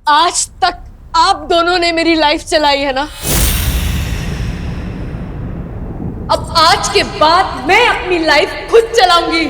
आज तक आप दोनों ने मेरी लाइफ चलाई है ना, अब आज के बाद मैं अपनी लाइफ खुद चलाऊंगी।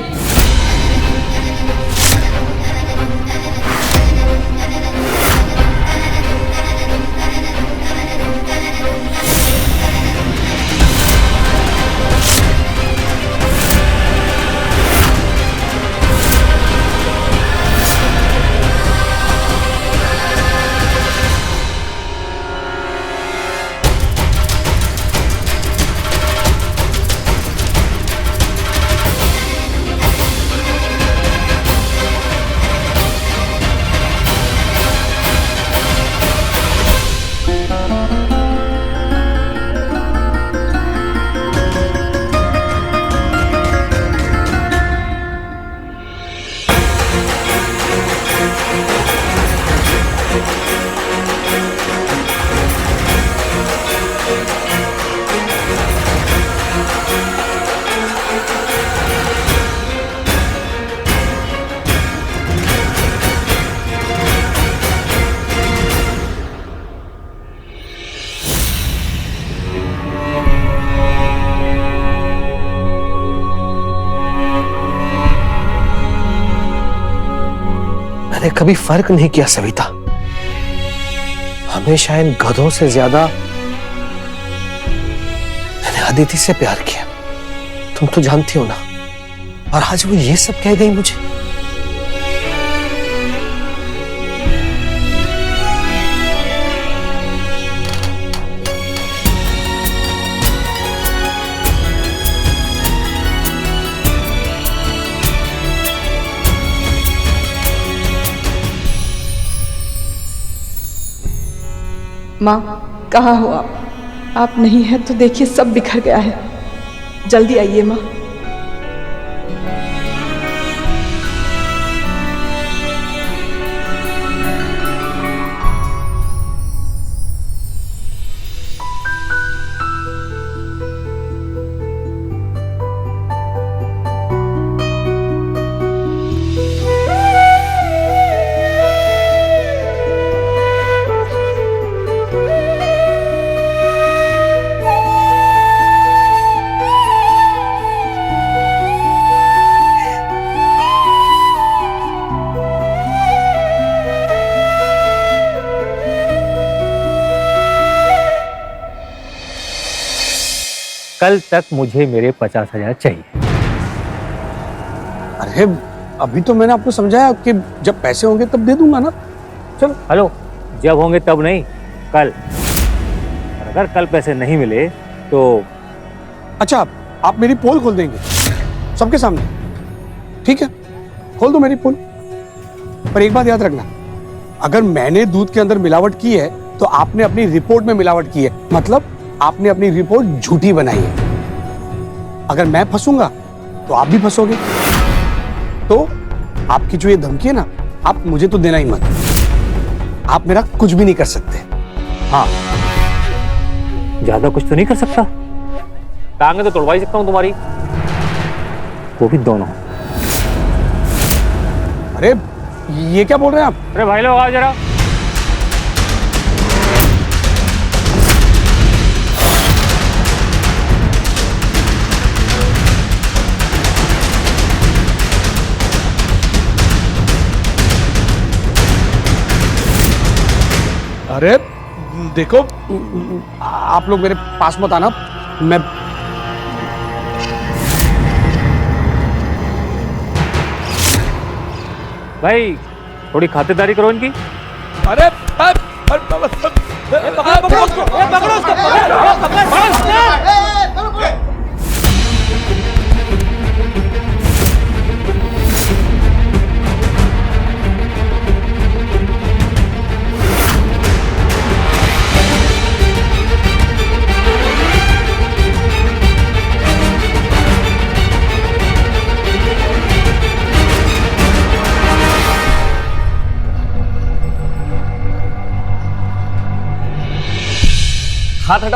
मैंने कभी फर्क नहीं किया सविता, हमेशा इन गधों से ज्यादा मैंने अदिति से प्यार किया, तुम तो जानती हो ना। और आज वो ये सब कह गई मुझे। माँ, कहाँ हो आप? आप नहीं हैं तो देखिए सब बिखर गया है। जल्दी आइए माँ। कल तक मुझे मेरे 50,000 चाहिए। अरे अभी तो मैंने आपको समझाया कि जब पैसे होंगे तब दे दूंगा ना। चलो। हेलो, जब होंगे तब नहीं, कल। और अगर कल पैसे नहीं मिले तो अच्छा, आप मेरी पोल खोल देंगे सबके सामने? ठीक है, खोल दो मेरी पोल। पर एक बात याद रखना, अगर मैंने दूध के अंदर मिलावट की है तो आपने अपनी रिपोर्ट में मिलावट की है, मतलब आपने अपनी रिपोर्ट झूठी बनाई है। अगर मैं फंसूंगा तो आप भी फंसोगे। तो आपकी जो ये धमकी है ना, आप मुझे तो देना ही मत। आप मेरा कुछ भी नहीं कर सकते। हाँ, ज्यादा कुछ तो नहीं कर सकता, टांगे तो तोड़वा ही सकता हूं तुम्हारी, वो भी दोनों। अरे ये क्या बोल रहे हैं आप? अरे भाई लोग आओ जरा। अरे देखो, आप लोग मेरे पास मत आना। मैं भाई थोड़ी खातिरदारी करो इनकी। अरे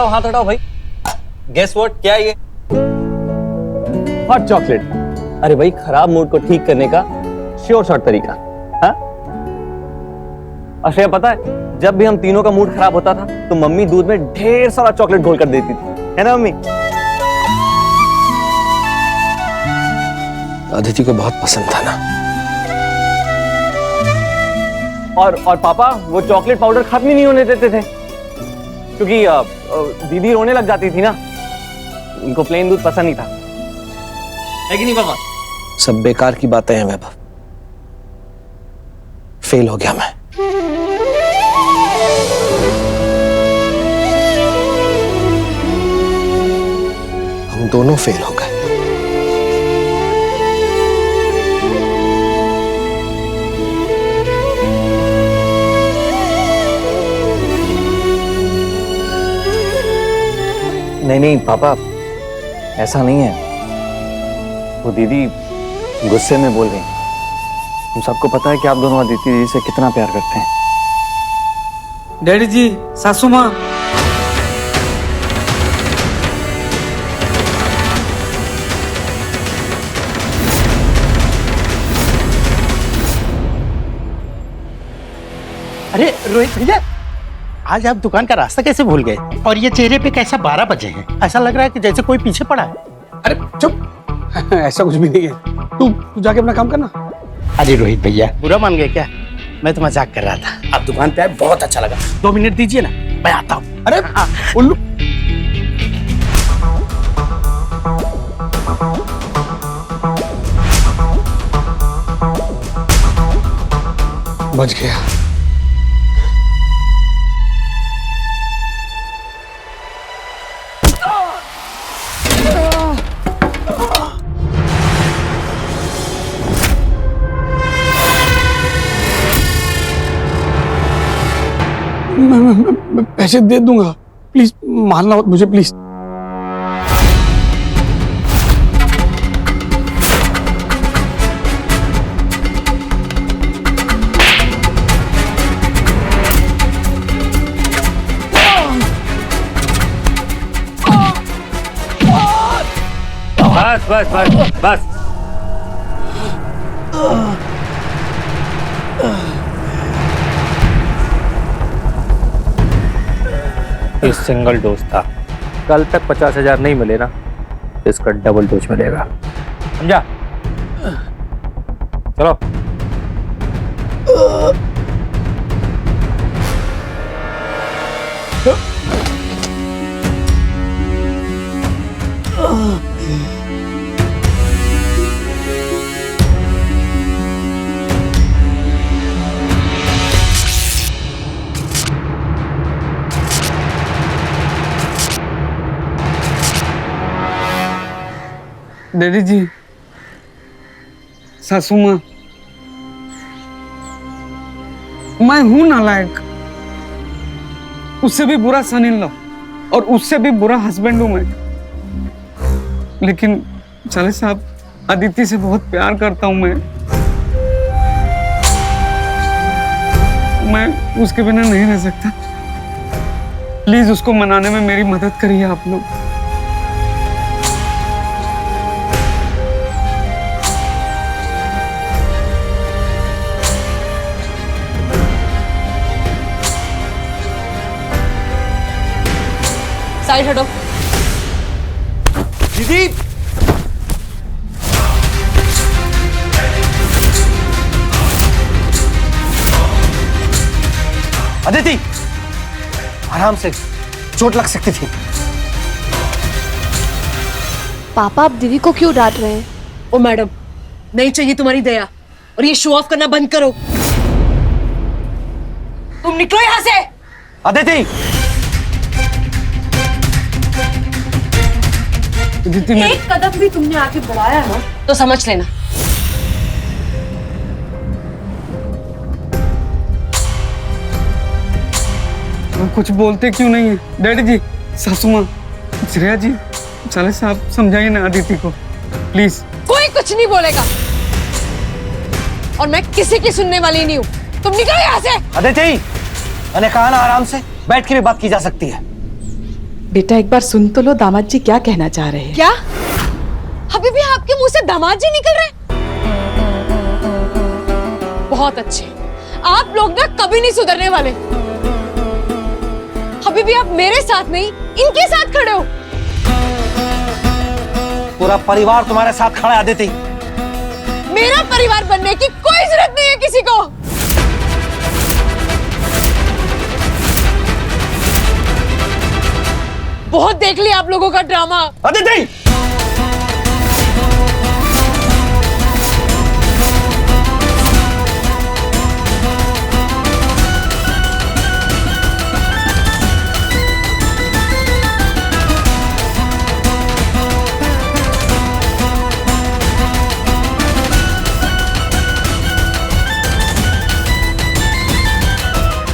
हाथ हटाओ भाई। गेस व्हाट, क्या है ये? Hot chocolate. अरे भाई, खराब मूड को ठीक करने का श्योर शॉर्ट तरीका। हाँ, और श्रेया पता है, जब भी हम तीनों का मूड खराब होता था तो मम्मी दूध में ढेर सारा चॉकलेट घोल कर देती थी, है ना मम्मी? अदिति को बहुत पसंद था ना। और पापा वो चॉकलेट पाउडर खत्म ही नहीं होने देते थे, क्योंकि दीदी रोने लग जाती थी ना, उनको प्लेन दूध पसंद नहीं था, है कि नहीं पापा? सब बेकार की बातें हैं वैभव। फेल हो गया मैं। हम दोनों फेल हो गए। नहीं पापा, ऐसा नहीं है। वो दीदी गुस्से में बोल रही। हम सबको पता है कि आप दोनों अदिति दीदी से कितना प्यार करते हैं। डैडी जी, सासू माँ, अरे रोहित भैया, आज आप दुकान का रास्ता कैसे भूल गए? और ये चेहरे पे कैसा 12 बजे हैं? ऐसा लग रहा है कि जैसे कोई पीछे पड़ा है। अरे चुप, ऐसा कुछ भी नहीं है। तू जाके अपना काम करना। अरे रोहित भैया, बुरा मान गए क्या? मैं तो मजाक कर रहा था। आप दुकान पे आए, बहुत अच्छा लगा। 2 मिनट दीजिए ना, मैं आता हूँ। अरे उल्लू, बच गया। मैं पैसे दे दूंगा, प्लीज मारना मत मुझे, प्लीज। बस बस बस बस। ये सिंगल डोज था। कल तक 50,000 नहीं मिले ना, इसका डबल डोज मिलेगा, समझा? चलो। डैडी जी, सासू माँ, मैं हूं नालायक, उससे भी बुरा सन इन लॉ और उससे भी बुरा हस्बैंड हूं मैं। लेकिन चले साहब, अदिति से बहुत प्यार करता हूं मैं उसके बिना नहीं रह सकता। प्लीज उसको मनाने में मेरी मदद करिए आप लोग। साइड हटो। दीदी, अदिति, आराम से, चोट लग सकती थी। पापा आप दीदी को क्यों डांट रहे हैं? ओ मैडम, नहीं चाहिए तुम्हारी दया, और ये शो ऑफ करना बंद करो। तुम निकलो यहां से। अदिति, एक कदम भी तुमने आगे बढ़ाया ना तो समझ लेना। कुछ बोलते क्यों नहीं है? डैडी जी, सासू माँ, श्रेया जी, चले साहब समझाइए ना अदिति को, प्लीज। कोई कुछ नहीं बोलेगा और मैं किसी की सुनने वाली नहीं हूँ। तुम निकलो यहाँ से। अदिति, मैंने कहा ना आराम से बैठ के भी बात की जा सकती है। बेटा एक बार सुन तो लो, दामाद जी क्या कहना चाह रहे हैं। क्या अभी भी आपके मुंह से दामाद जी निकल रहे? बहुत अच्छे, आप लोग ना कभी नहीं सुधरने वाले। अभी भी आप मेरे साथ नहीं, इनके साथ खड़े हो। पूरा परिवार तुम्हारे साथ खड़ा है अदिति। मेरा परिवार बनने की कोई जरूरत नहीं है किसी को। बहुत देख लिया आप लोगों का ड्रामा। अदिति!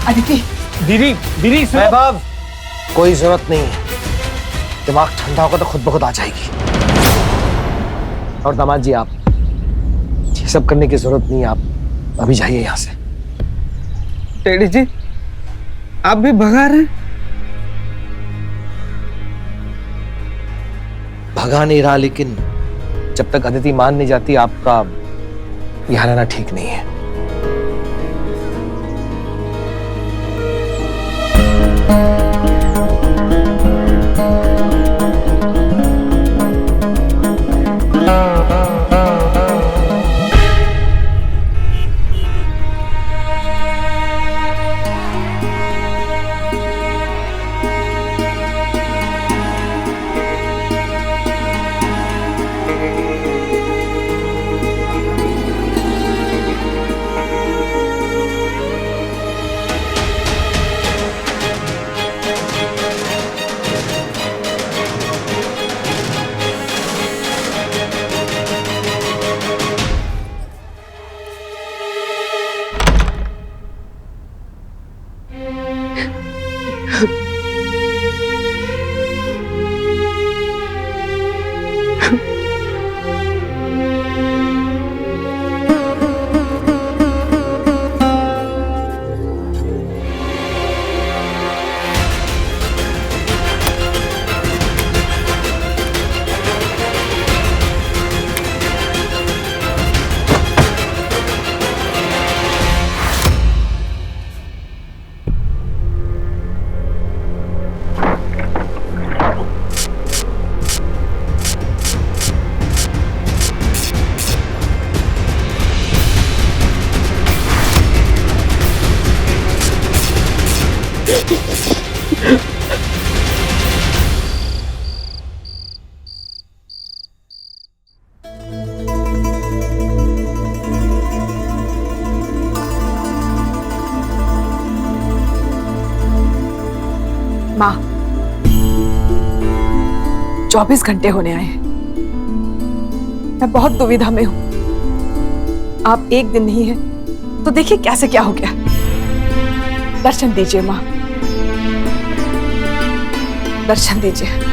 अदिति, दीदी दीदी सुनो। वैभव, कोई जरूरत नहीं है। दिमाग ठंडा होगा तो खुद ब खुद आ जाएगी। और दामाद जी, आप ये सब करने की जरूरत नहीं है। आप अभी जाइए यहाँ से। डैडी जी आप भी भगा रहे हैं? भगा नहीं रहा, लेकिन जब तक अदिति मान नहीं जाती आपका यहाँ रहना ठीक नहीं है। माँ, 24 घंटे होने आए हैं। मैं बहुत दुविधा में हूं। आप एक दिन नहीं है तो देखिए कैसे क्या हो गया। दर्शन दीजिए माँ, दर्शन दीजिए।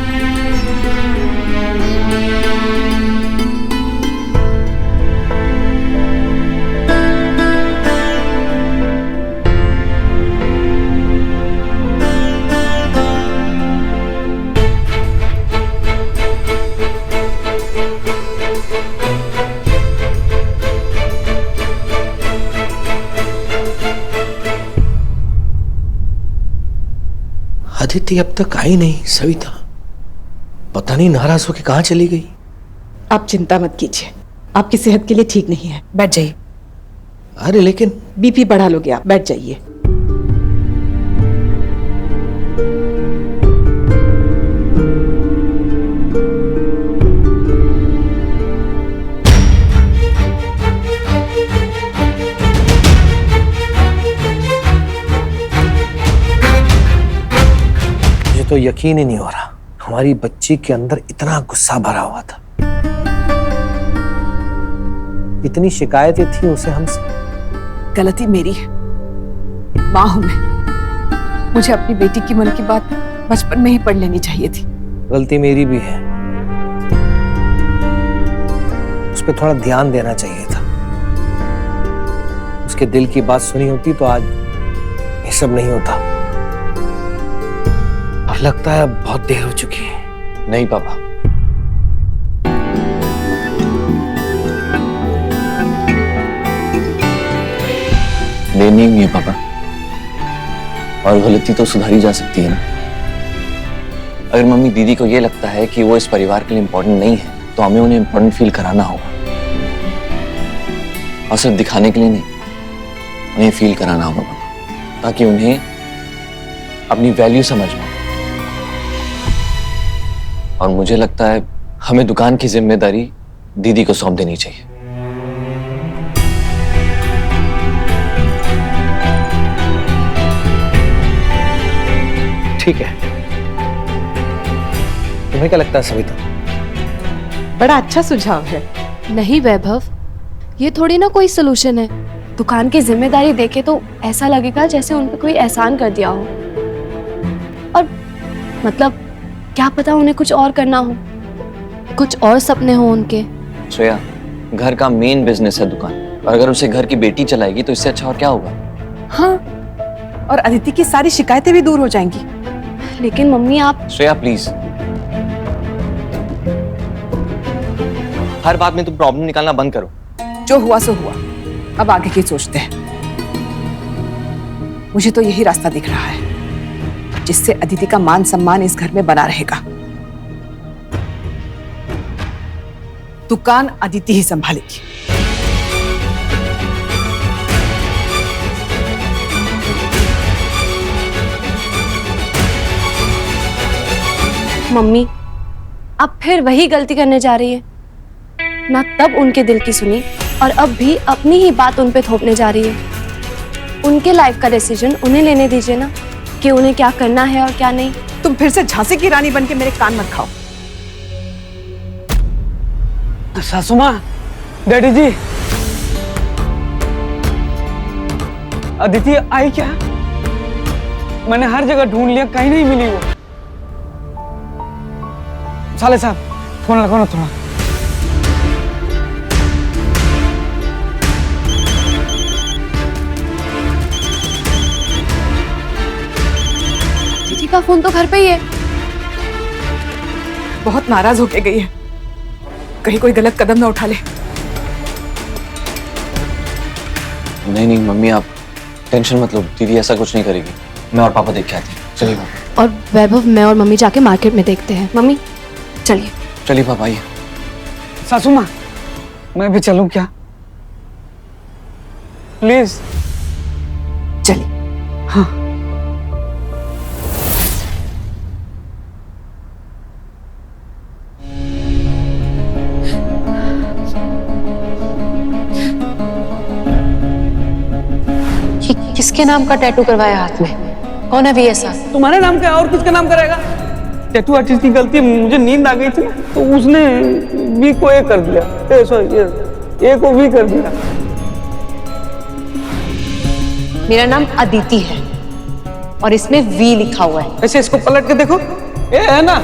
अदिति अब तक आई नहीं। सविता पता नहीं नाराज होकर कहां चली गई। आप चिंता मत कीजिए, आपकी सेहत के लिए ठीक नहीं है। बैठ जाइए। अरे लेकिन बीपी बढ़ा लोगे आप, बैठ जाइए। मुझे तो यकीन ही नहीं हो रहा, हमारी बच्ची के अंदर इतना गुस्सा भरा हुआ था। इतनी शिकायतें थी उसे हमसे। गलती मेरी है, माँ हूं मैं। मुझे अपनी बेटी की मन की बात बचपन में ही पढ़ लेनी चाहिए थी। गलती मेरी भी है, उस पर थोड़ा ध्यान देना चाहिए था। उसके दिल की बात सुनी होती तो आज ये सब नहीं होता। और लगता है अब बहुत देर हो चुकी है। नहीं पापा, देर नहीं हुई है पापा, और गलती तो सुधारी जा सकती है ना। अगर मम्मी दीदी को ये लगता है कि वो इस परिवार के लिए इम्पोर्टेंट नहीं है, तो हमें उन्हें इम्पोर्टेंट फील कराना होगा, और सिर्फ दिखाने के लिए नहीं, उन्हें फील कराना होगा पापा, ताकि उन्हें अपनी वैल्यू समझ में। और मुझे लगता है हमें दुकान की जिम्मेदारी दीदी को सौंप देनी चाहिए। ठीक है, तुम्हें क्या लगता है सविता? बड़ा अच्छा सुझाव है। नहीं वैभव, ये थोड़ी ना कोई सोल्यूशन है। दुकान की जिम्मेदारी देके तो ऐसा लगेगा जैसे उन पे कोई एहसान कर दिया हो, और मतलब क्या पता उन्हें कुछ और करना हो, कुछ और सपने हो उनके। श्रेया, घर का मेन बिजनेस है दुकान, और अगर उसे घर की बेटी चलाएगी तो इससे अच्छा और क्या होगा। हाँ, और अदिति की सारी शिकायतें भी दूर हो जाएंगी। लेकिन मम्मी आप। श्रेया प्लीज, हर बात में तुम प्रॉब्लम निकालना बंद करो। जो हुआ सो हुआ, अब आगे की सोचते हैं। मुझे तो यही रास्ता दिख रहा है जिससे अदिति का मान सम्मान इस घर में बना रहेगा। दुकान अदिति ही संभालेगी। मम्मी अब फिर वही गलती करने जा रही है ना। तब उनके दिल की सुनी और अब भी अपनी ही बात उन पे थोपने जा रही है। उनके लाइफ का डिसीजन उन्हें लेने दीजिए ना, कि उन्हें क्या करना है और क्या नहीं। तुम फिर से झांसी की रानी बन के मेरे कान मत खाओ। सासू माँ, डैडी जी, अदिति आई क्या? मैंने हर जगह ढूंढ लिया, कहीं नहीं मिली वो। साले साहब, फोन लगाओ ना थोड़ा। दीदी का फोन तो घर पे ही है। बहुत नाराज होके गई है, कहीं कोई गलत कदम ना उठा ले। नहीं नहीं मम्मी, आप टेंशन मत लो, दीदी ऐसा कुछ नहीं करेगी। मैं और पापा देख के आते हैं। चलिए पापा। और वैभव, मैं और मम्मी जाके मार्केट में देखते हैं। मम्मी चलिए। चलिए पापा आइए। सासू माँ, मैं भी चलूं क्या? प्लीज। चलिए। हाँ। किसके नाम का टैटू करवाया हाथ में? कौन है भी ऐसा? तुम्हारे नाम का और किसका नाम करेगा? टैटू आर्टिस्ट की गलती, मुझे नींद आ गई थी ना, तो उसने वी को ए कर दिया। सॉरी, ए को वी कर दिया। मेरा नाम अदिति है और इसमें वी लिखा हुआ है। ऐसे इसको पलट के देखो, ए है ना।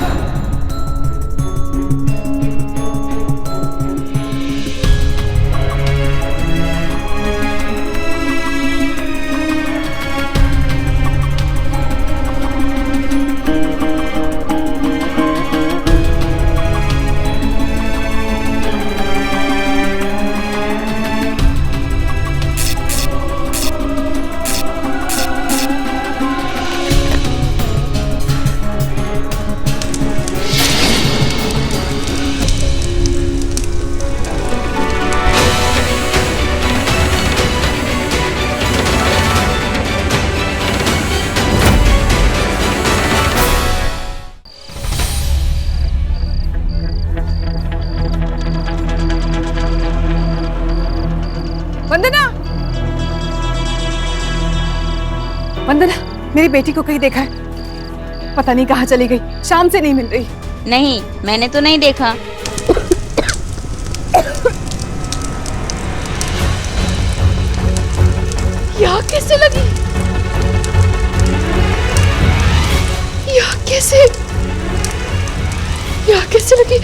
वंदना, वंदना, मेरी बेटी को कहीं देखा है? पता नहीं कहाँ चली गई, शाम से नहीं मिल रही। नहीं, मैंने तो नहीं देखा। यहाँ कैसे लगी? यहाँ कैसे लगी?